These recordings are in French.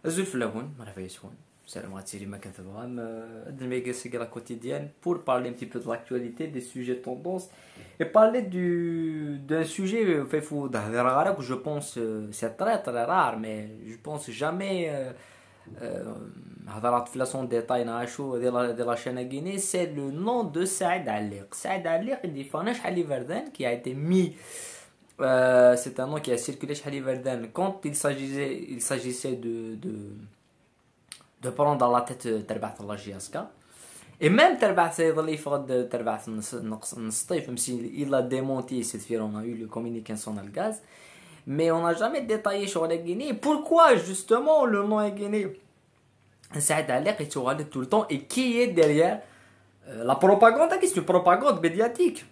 Azul Flahoun, c'est la série Makathabram, la quotidienne, pour parler un petit peu de l'actualité, des sujets tendances, et parler d'un sujet, que je pense, c'est très très rare, mais je pense jamais, هضرات في لاسون ديتاي نعاشو ديال la chaîne à Guinée, c'est le nom de Saad Aliq. Saad Aliq, il dit Fanash Ali Verden, qui a été mis, c'est un nom qui a circulé chez Ali Verden quand il s'agissait de prendre la tête تربعت الله جياسكا. Et même تربعت يظل يفقد تربعت نصطيف, même s'il a démenti cette fois, on a eu le communiqué sur le gaz, mais on n'a jamais détaillé sur la Guinée pourquoi justement le nom est Guinée. Saad Aliq est sur tout le temps, et qui est derrière la propagande, qui est une propagande médiatique,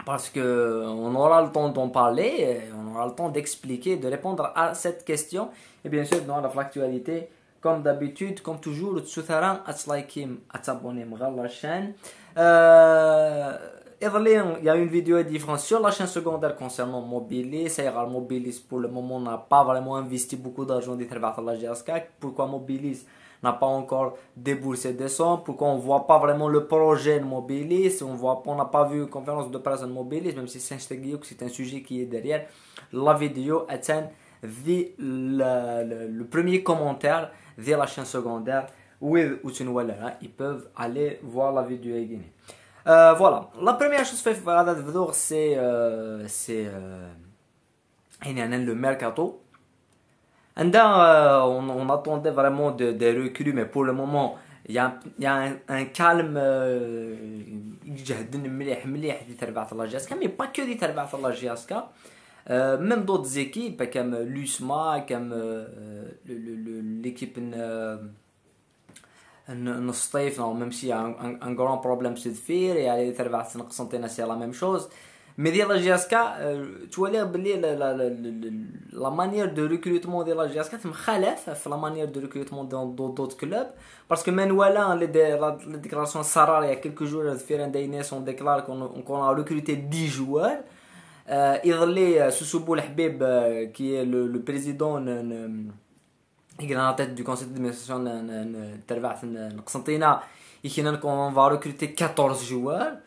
parce que on aura le temps d'en parler, on aura le temps d'expliquer, de répondre à cette question, et bien sûr dans l'actualité. Comme d'habitude, comme toujours, تسوثران اتلايكيم اتابونيم غير la chaîne. Il y a une vidéo différente sur la chaîne secondaire concernant Mobilis. C'est-à-dire Mobilis pour le moment n'a pas vraiment investi beaucoup d'argent de travail à la GSK. Pourquoi Mobilis n'a pas encore déboursé des sommes? Pourquoi on ne voit pas vraiment le projet de Mobilis? On n'a pas vu une conférence de presse de Mobilis, même si c'est un sujet qui est derrière la vidéo. Le premier commentaire de la chaîne secondaire with Outinouala, ils peuvent aller voir la vidéo Guinée. Voilà, la première chose que je fais c'est le mercato. On attendait vraiment des recrues, mais pour le moment il y a un calme, mais pas que des تربعت الله جياسكا. Même d'autres équipes comme l'USMA, comme l'équipe Nostif, même s'il y a un grand problème c'est de faire, et aller تربعت نقسنطينة c'est la même chose. Mais ديال la GSK, tu vois la manière de recrutement de la GSK مخالف في la manière de recrutement dans d'autres clubs, parce que même voilà la déclaration Sarah il y a quelques jours de faire un DNS, on déclare qu'on a recruté 10 joueurs. Soussou Habib, qui est le président qui est à la tête du conseil d'administration de Constantina, on va recruter 14 joueurs.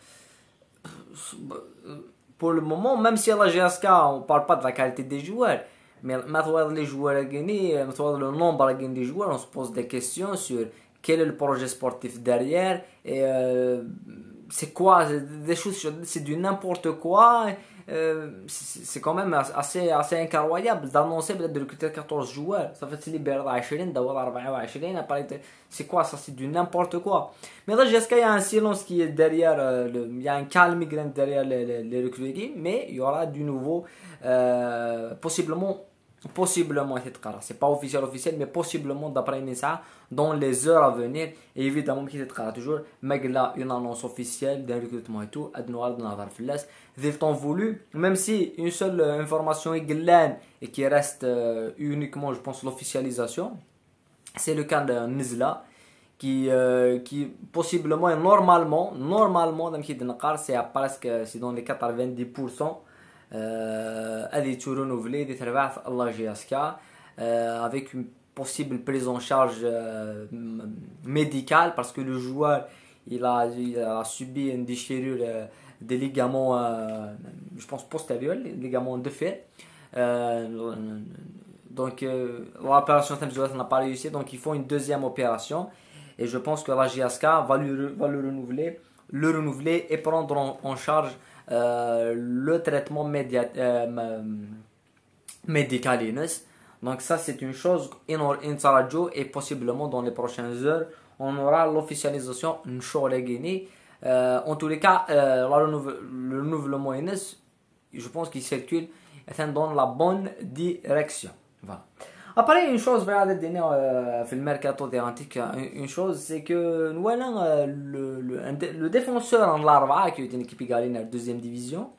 Pour le moment, même si à la GSK on ne parle pas de la qualité des joueurs, mais maintenant les joueurs à Guinée, le nombre à Guinée des joueurs, on se pose des questions sur quel est le projet sportif derrière, et c'est quoi, des choses, c'est du n'importe quoi. C'est quand même assez incroyable d'annoncer de recruter 14 joueurs. Ça fait libérer 20 دور 24. C'est quoi ça? C'est du n'importe quoi. Mais là jusqu'à il y a un silence qui est derrière, il y a un calme derrière les recrues, mais il y aura du nouveau, possiblement c'est pas officiel, mais possiblement d'après Nissa dans les heures à venir. Et évidemment qui est toujours magla une annonce officielle d'un recrutement et tout adnoal de Nadar Flas dès le temps voulu, même si une seule information est glane et qui reste uniquement, je pense, l'officialisation, c'est le cas de Nizla qui possiblement et normalement c'est dans les 90%. Elle est renouvelée des travaux à la GSK, avec une possible prise en charge médicale, parce que le joueur il a subi une déchirure des ligaments, je pense postérieurs, les ligaments de fer. Donc l'opération n'a pas réussi, donc il faut une deuxième opération, et je pense que la GSK va le renouveler et prendre en charge le traitement médical. Donc ça c'est une chose in et possiblement dans les prochaines heures on aura l'officialisation de Guinée. En tous les cas le renouvellement je pense qu'il circule dans la bonne direction. Voilà. Après, une chose, في الميركاتو دي antiques, une chose, c'est que voilà, le défenseur en l'Arba, qui est une équipe égalée dans la deuxième division,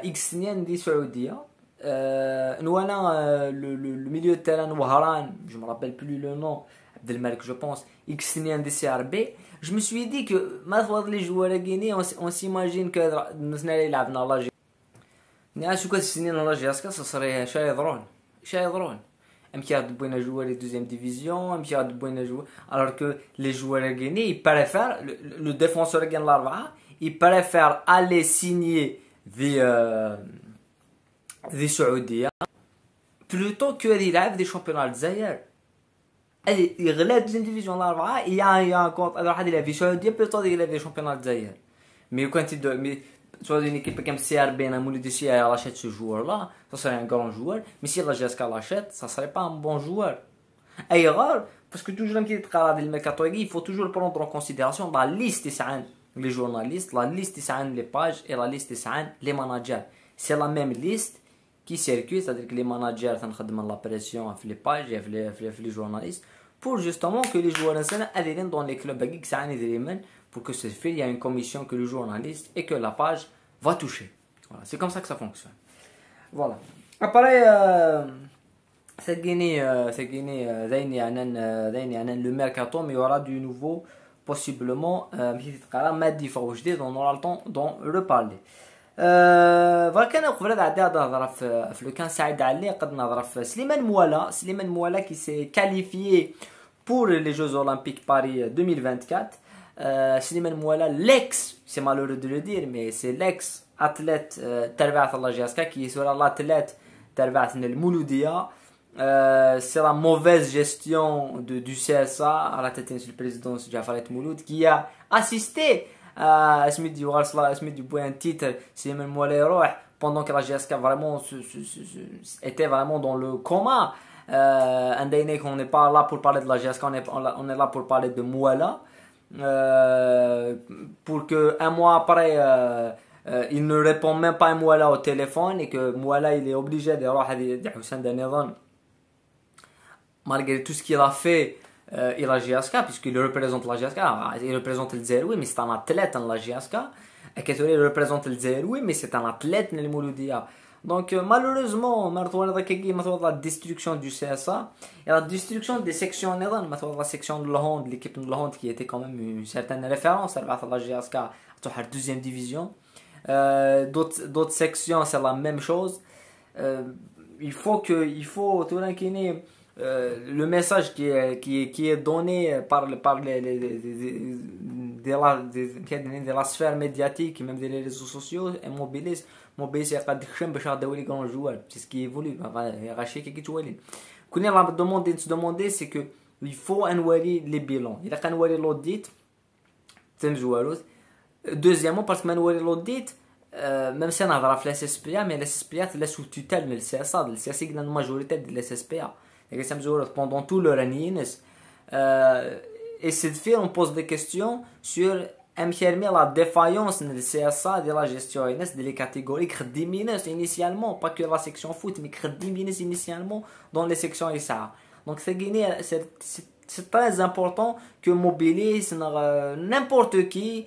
X-Nien di Saoudia, voilà, le milieu de terrain Wahran, je me rappelle plus le nom, Abdelmalek je pense, X-Nien di CRB, je me suis dit que maintenant les joueurs à Guinée, on s'imagine que nous n'allons pas la GSK. نعم شو كسنين الله جاسكا ça serait شيء drôle. de jouer les deuxième division, de jouer. Alors que les joueurs guinéens, ils préfèrent, le défenseur guinéen, il préfère aller signer des Saoudiens plutôt que يلعب des championnats الجزائر. Il relève deuxième division l'Arba'a, il y a un compte, alors il a vu Saoudien plutôt il a des championnats الجزائر. Mais quand soit une équipe comme CRB, un Moulid ici, elle achète ce joueur-là, ça serait un grand joueur. Mais si la GSK l'achète, ça serait pas un bon joueur. Et rare, parce que toujours un petit travail de mercato, il faut toujours prendre en considération la liste les journalistes, la liste les pages et la liste les managers. C'est la même liste qui circule, c'est-à-dire que les managers font la pression sur les pages et sur les journalistes pour justement que les joueurs adhèrent dans les clubs pour que ce fait, il y a une commission que le journaliste et que la page va toucher. Voilà, c'est comme ça que ça fonctionne. Voilà. Après, cette Guinée, le mercato, mais il y aura du nouveau, possiblement, Madi Faoujdé, on aura le temps d'en reparler. voilà كان قبل هذا نهضر في لو كان سعيد علي قد نهضر في سليمان موالة qui s'est qualifié pour les Jeux Olympiques Paris 2024. Slimane Mouala, c'est malheureux de le dire, mais c'est l'ex-athlète Tervat Allah Jaska qui sera l'athlète Tervat Nel Mouloudia. C'est la mauvaise gestion du CSA à la tête du président Jafaret Mouloud qui a assisté à du point titre Slimane Mouala pendant que la GSK vraiment était vraiment dans le coma. On n'est pas là pour parler de la GSK, on est là pour parler de Mouala. Pour que un mois après il ne répond même pas à Mouala au téléphone et que Mouala il est obligé de voir Hussein Danizan malgré tout ce qu'il a fait il a GSK puisqu'il représente la GSK, il représente le Zéroui mais c'est un athlète dans la GSK et qu'il représente le Zéroui mais c'est un athlète dans le Mouloudia. Donc malheureusement, la destruction du CSA et la destruction des sections la section de l'Hollande, l'équipe de l'Hollande qui était quand même une certaine référence à la GSK, à la deuxième division. D'autres sections, c'est la même chose. Il faut tout le message qui est donné par de la sphère médiatique et même des réseaux sociaux et mobilise c'est ce qui évolue demander c'est que il faut envoyer les bilans il a envoyer l'audit deuxièmement parce que l'audit même si on a fait la SSPA mais la SSPA est sous tutelle mais le CSA est une majorité de la SSPA pendant tout leur année et cette fois on pose des questions sur la défaillance du CSA de la gestion de les catégories qui initialement pas que la section foot mais qui initialement dans les sections ISA. Donc c'est très important que mobilise n'importe qui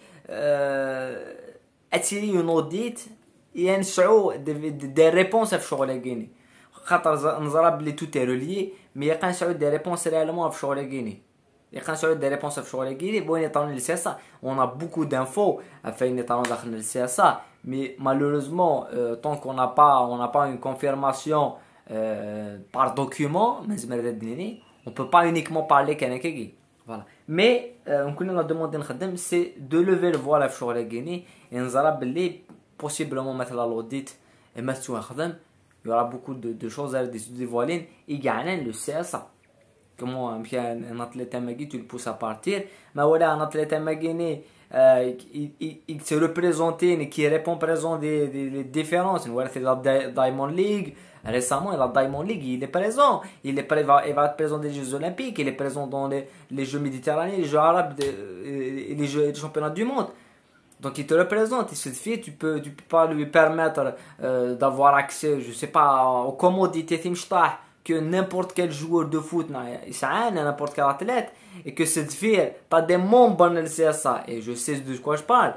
attirer une audit et des réponses à la Guinée. Tout est relié mais il y a des réponses réellement à la Guinée. Des réponses sur les guides, on a beaucoup d'infos dans le CSA, mais malheureusement, tant qu'on n'a pas une confirmation par document, on ne peut pas uniquement parler Kanakegi. Voilà. Mais on a demandé c'est de lever le voile sur les guinées et on a possiblement mettre l'audit et mettre sur il y aura beaucoup de choses à dévoiler et gagner le CSA. Comment un athlète magui tu le pousses à partir mais voilà un athlète magui il se représente et qui répond présent des différences voilà c'est la Diamond League récemment la Diamond League il est présent il va être présent des Jeux Olympiques il est présent dans les Jeux Méditerranéens les Jeux Arabes et les Jeux des Championnats du Monde donc il te représente et cette fille tu peux pas lui permettre d'avoir accès je sais pas aux commodités que n'importe quel joueur de foot n'importe quel athlète et que cette fille t'as des membres dans le CSA et je sais de quoi je parle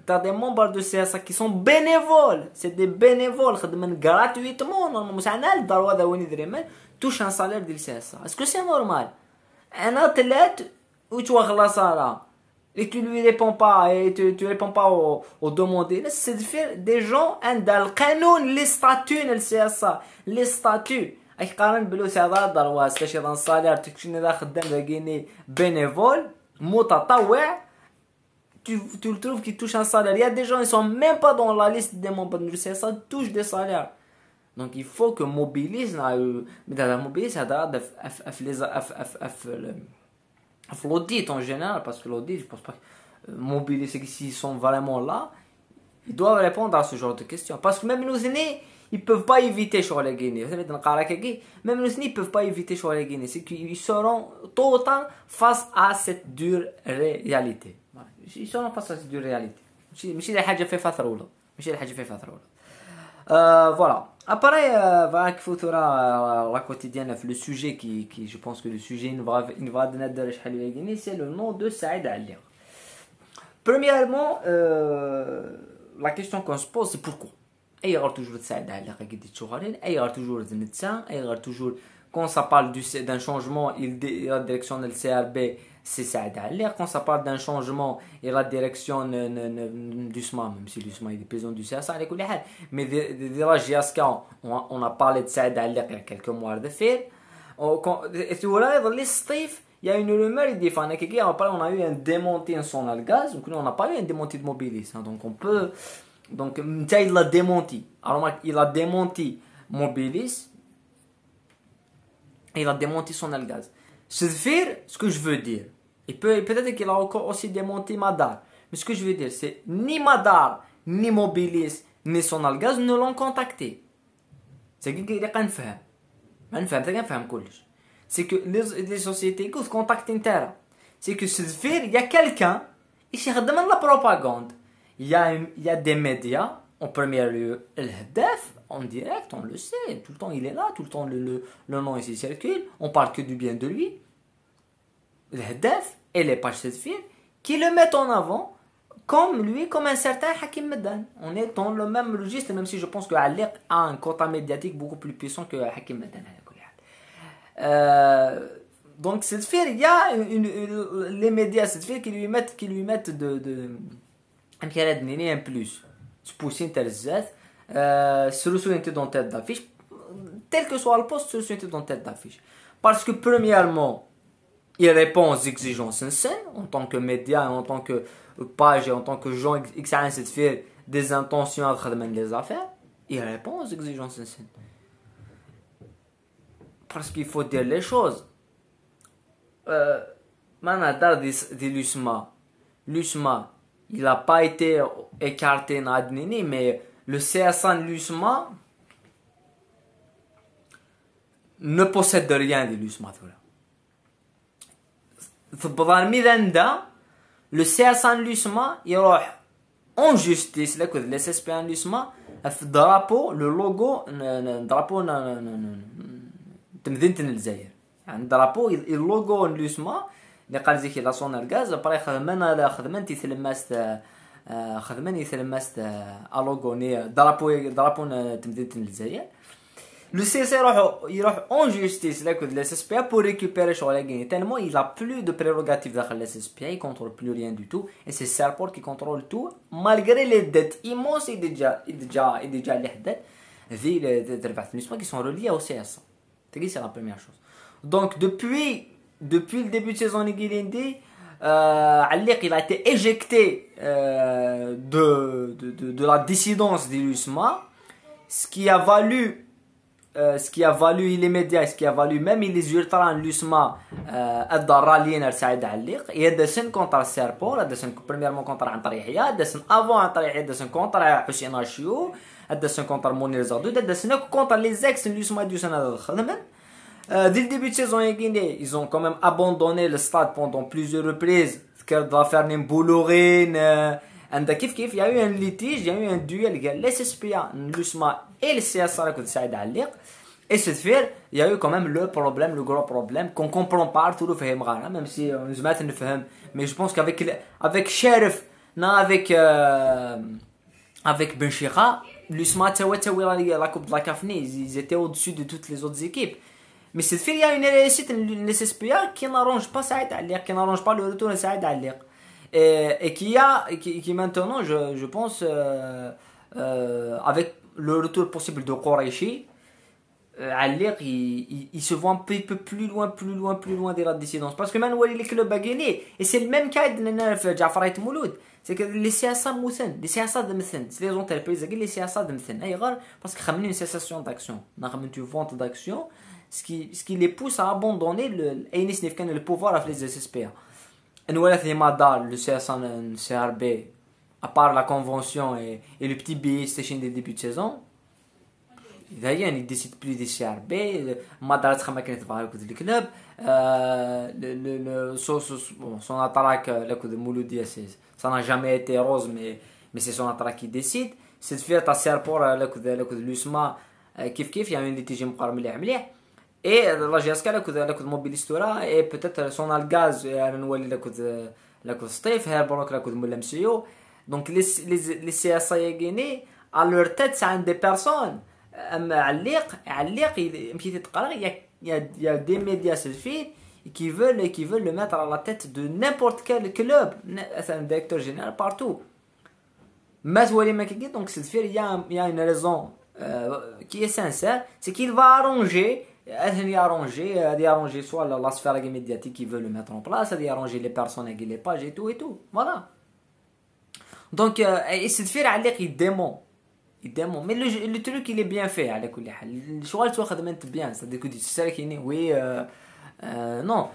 t'as des membres de CSA qui sont bénévoles c'est des bénévoles gratuitement touchent un salaire du CSA est-ce que c'est normal un athlète où tu as la salaire et tu lui réponds pas et tu réponds pas aux demandes c'est de faire des gens les statuts le CSA les statuts اي قارن بلوس هذا ضروا سكاش هذا الصالير تكشني ذا خدام ذاكيني بينيفول متطوع. Tu le trouves qui touche un salaire. Il y a des gens, ils sont même pas dans la liste des membres du CSA, touchent des salaires. Donc il faut que Mobilis, mais dans la Mobilis, ça doit être l'audit en général, parce que l'audit, je pense pas que Mobilis, s'ils sont vraiment là, ils doivent répondre à ce genre de questions. Parce que même nos aînés, ils peuvent pas éviter sur les Guinéens. Même nos aînés, ils peuvent pas éviter sur les Guinéens. C'est qu'ils seront tout le temps face à cette dure réalité. Ils seront face à cette dure réalité. ماشي حاجة في فترة ولا ماشي حاجة في فترة ولا. Voilà. Après, voilà qu'il faut la quotidienne, le sujet qui, je pense que le sujet il va donner c'est le nom de Saïd Alliq. Premièrement, la question qu'on se pose, c'est pourquoi. Il y a toujours Saïd Alliq qui dit il y a toujours des médecins, il y a toujours quand ça parle d'un changement, la direction de CRB, c'est Saïd Alliq. Quand ça parle d'un changement, et la direction du SMA, même si le SMA est président du CSA, mais de la GSK, on a parlé de Saïd Alliq il y a quelques mois de fait. Et tu vois, dans les Steve, il y a une rumeur, il dit, on a eu un démonté en son gaz, donc on n'a pas eu un démonté de Mobilis. Donc on peut. Donc, il l'a démenti. Alors, il a démenti Mobilis. Il a démenti son algaz. C'est ce que je veux dire. Et peut-être qu'il a encore aussi démenti Madar. Mais ce que je veux dire, c'est ni Madar, ni Mobilis, ni son algaz ne l'ont contacté. C'est qu'il y a un fait. C'est que les sociétés qui contactent Intera. C'est que il y a quelqu'un qui demande la propagande. Il y a des médias, en premier lieu, le HDF, en direct, on le sait, tout le temps il est là, tout le temps le nom ici circule, on parle que du bien de lui. Le HDF et les pages Sedfir qui le mettent en avant comme lui, comme un certain Hakim Medan. On est dans le même registre, même si je pense que Alliq a un quota médiatique beaucoup plus puissant que Hakim Medan. Donc Sedfir, il y a les médias Sedfir qui lui mettent un plus. Se pousser intéressant. Solution était dans tête d'affiche. Tel que soit le poste, solution était dans tête d'affiche. Parce que premièrement, il répond aux exigences en tant que média, en tant que page et en tant que gens qui essaient de faire des intentions à travers les affaires. Il répond aux exigences parce qu'il faut dire les choses. Manadar de l'USMA, il n'a pas été écarté Nadnini, mais le CSA de l'USMA ne possède rien de l'USMA. Le CSA de l'USMA, il va en justice, le SSP de l'USMA, le logo, le drapeau تمدينة الجزائر يعني درابو اللوغو لوسما اللي قال زيك لا صون الغاز بري خدمنتي ثلمست الوغوني درابو تمدينة الجزائر لو سي سي يروح اون جوستيس لاكو de l'SSPA pour récupérer sur la Guinée tellement il a plus de prérogatives dans l'SSPA, il contrôle plus rien du tout et c'est Serport qui contrôle tout malgré les dettes immenses et déjà les dettes qui sont reliées au CSA. C'est la première chose. Donc depuis le début de saison de Guilindi, Alliq il a été éjecté de la dissidence de l'USMA, ce qui a valu les médias, ce qui a valu même les ultras de l'USMA الضرالين Saïd Alliq. Il y a des scènes contre Serpol, il y a des scènes premièrement contre Antarihia, des scènes avant Antarihia, des scènes contre Hussein Achiou, des scènes contre Mounir Zadou, des scènes contre les ex de l'USMA du Sénat. Dès le début de saison, ils ont quand même abandonné le stade pendant plusieurs reprises. Il y a eu un litige, il y a eu un duel, l'SSPA, l'USMA et le CSA de Saïd Alliq. Et cette fois, il y a eu quand même le gros problème qu'on ne comprend pas tout le fait, même si on se met à le faire. Mais je pense qu'avec Sheriff, avec Benchira, l'USMA la Coupe de la CAFNI, ils étaient au-dessus de toutes les autres équipes. Mais cette fois, il y a une réussite de SSPA qui n'arrange pas Saïd Alliq, qui n'arrange pas le retour de Saïd Alliq. Et qui maintenant, je pense, avec le retour possible de Quraishi, Allier, il se voit un peu plus loin de la dissidence. Parce que maintenant, les clubs à gagner, et c'est le même cas de Jafar Mouloud. C'est que les CSA moussen, les CSA de moussen, c'est les entreprises qui les CSA de moussen. Parce qu'ils ont une cessation d'action, une vente d'action, ce qui les pousse à abandonner le pouvoir à les SSPA. Et nous, le CSA, le CRB, à part la convention et le petit billet station des débuts de saison, d'ailleurs, il décide plus des CRB, Madras a كانت تبغى ياخذ الكلوب son attaque là que de Mouloudia ça n'a jamais été rose mais c'est son attaque qui décide c'est de faire ta serpor là que de l'USMA كيف il y a une litige مقارنة مليح et la GSK là que de Mobilistora et peut-être son algaz نولي là que Steve Herbrock là que de Moulamsio donc les CSA يجيني à leur tête c'est des personnes علق il y a des médias qui veulent le mettre à la tête de n'importe quel club un directeur général partout donc c'est il y a une raison qui est sincère c'est qu'il va arranger soit la sphère médiatique qui veut le mettre en place arranger les personnes avec les pages et tout voilà donc c'est il dément mais le truc il est bien fait على كل حال الشغل تو خدمت bien c'est-à-dire que tu oui non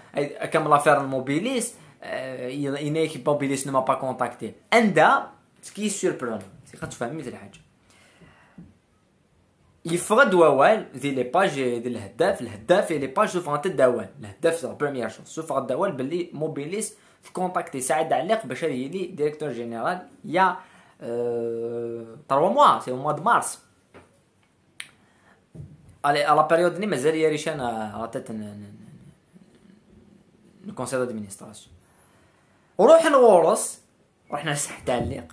comme l'affaire Mobilis il est qui Mobilis ne m'a pas contacté عندها ce qui est surprenant c'est quand tu fahمي مثل حاجه يفرض دوال دي لي باج ديال الهداف لي باج شوف انت الدوال الهداف c'est la première chose شوف الدوال باللي Mobilis contacté سعد علق باش يلي ديريكتور جينيرال يا 3 mois, c'est au mois de mars. Allez, à la période ni mazal Yarishan à la tête du conseil d'administration. وروح الغورس رحنا نسح تعليق.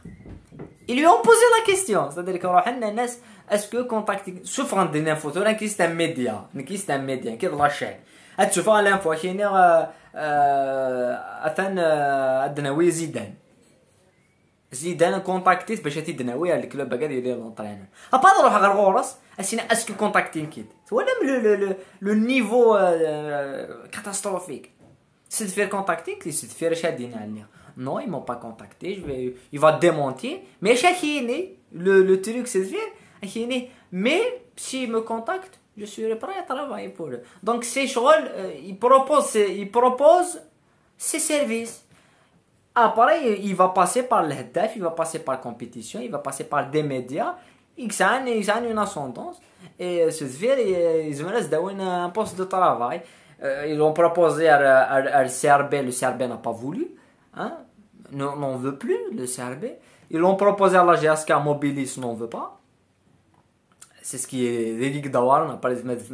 Ils lui ont posé la question, c'est-à-dire que رحنا الناس est-ce que contacter شوف عندنا info تو كي c'est un média كي لا شيء تشوف l'info كاين اثن عندنا زيدان كونتاكتيت باش تدناوي على الكلوب هكا ديال لونطرينور ابا نروح غير غورس اسينا اسكو كونتاكتين كيت ولا لو نيفو كاتاستروفيك سي فير كونتاكتيك سي فير شادين عليا نو ils m'ont pas contacté il va démentir mais chakini le truc c'est faire chakini mais s'il me contacte je suis prêt à travailler pour eux donc c'est شغل il propose ses services. Après, il va passer par le HDF, il va passer par la compétition, il va passer par des médias. Ils ont une ascendance. Et ce fait, ils ont un poste de travail. Ils ont proposé à le CRB, le CRB n'a pas voulu. Hein? N'en veut plus, le CRB. Ils l'ont proposé à la GSK, Mobilis n'en veut pas. C'est ce qui est délicat d'avoir, on n'a pas les mettre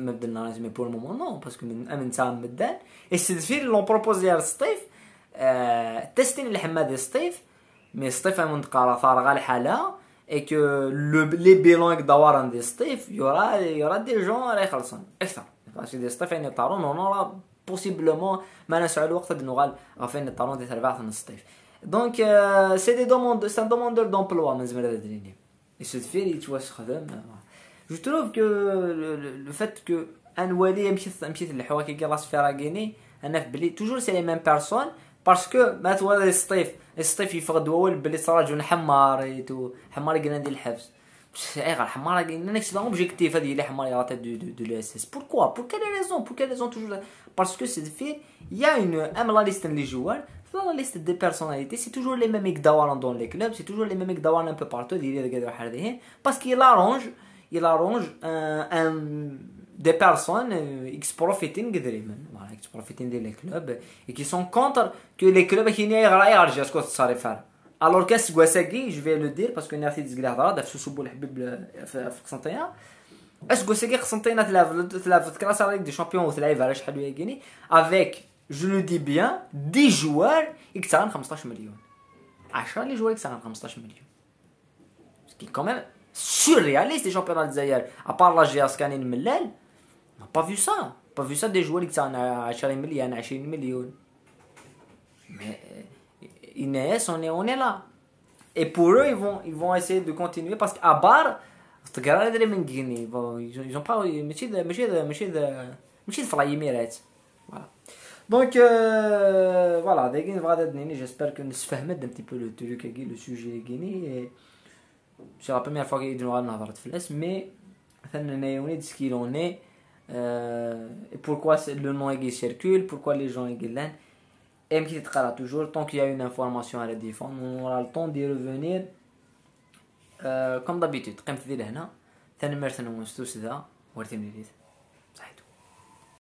mais pour le moment, non, parce que et ce fait, ils l'ont proposé à Steve. تستين اللحمة ديال سطيف مي سطيف منطقة فارغة الحالة et que les bilans دوارا ديال سطيف يورا دي جون راه يخلصون اكثر parce que ديال سطيف يعني طارون ونورا بوسيبلومون ما نسعى الوقت انه غافين طارون ديال ربعة من سطيف دونك سي دي دوموند سي ان دوموندور دومبلوا من زمان هذا الدنيا يسدفير يتواش خدم جو تروف كو لو فات كو ان ولي مشيت الحواكي كي راس فراغيني انا في بلي توجور سي لي ميم بيرسون باسكو ما تولي السطيف يفقد وول بلي صراجون حمار قلنا ديال الحبس غير حمار قلنا نفس لوبجيكتيف هذه اللي حمار لا تيت دو لو اس اس بوركوا pour quelle raison toujours parce que c'est fait il y a une la liste des joueurs la liste des personnalités c'est toujours les mêmes que d'avoir dans les clubs c'est toujours les mêmes que d'avoir un peu partout parce qu'il arrange des personnes exploiting des clubs et qui sont contre que les clubs qui n'y aillent ce que ça va faire alors qu'est-ce que c'est je vais le dire parce que ناس يتزقل هضره داف سوبو الحبيب في قسنطينه اش كوساكي قسنطينه تلعب في كلاس ليغ دي شامبيون وتلعب على شحال ياكيني avec je le dis bien 10 joueurs يكثر 15 مليون 10 لي joueurs يكثر 15 مليون ce qui est quand même surréaliste les championnats d'Zaïre à part la GS كانين ملال on n'a pas vu ça des joueurs qui sont à 10 مليون 20 مليون mais Inès on est là et pour eux ils vont essayer de continuer parce qu'à Bar تقرا هذا من غيني يزون با ماشي في اليميرات فوالا دونك فوالا داكين غادا دنيني جيسبر كو نسفهمت ان تي بو لو تروك كي لو سوجي كيني سي لا بروميير فوا كي نهضرت فلاس مي مثلا نايوني دسكيلوني et pourquoi le nom qui circule, pourquoi les gens gueulent. Et qui te toujours, tant qu'il y a une information à la défendre, on aura le temps d'y revenir comme d'habitude. Comme tu dis là, ثاني مرة نستوسدا ورثيني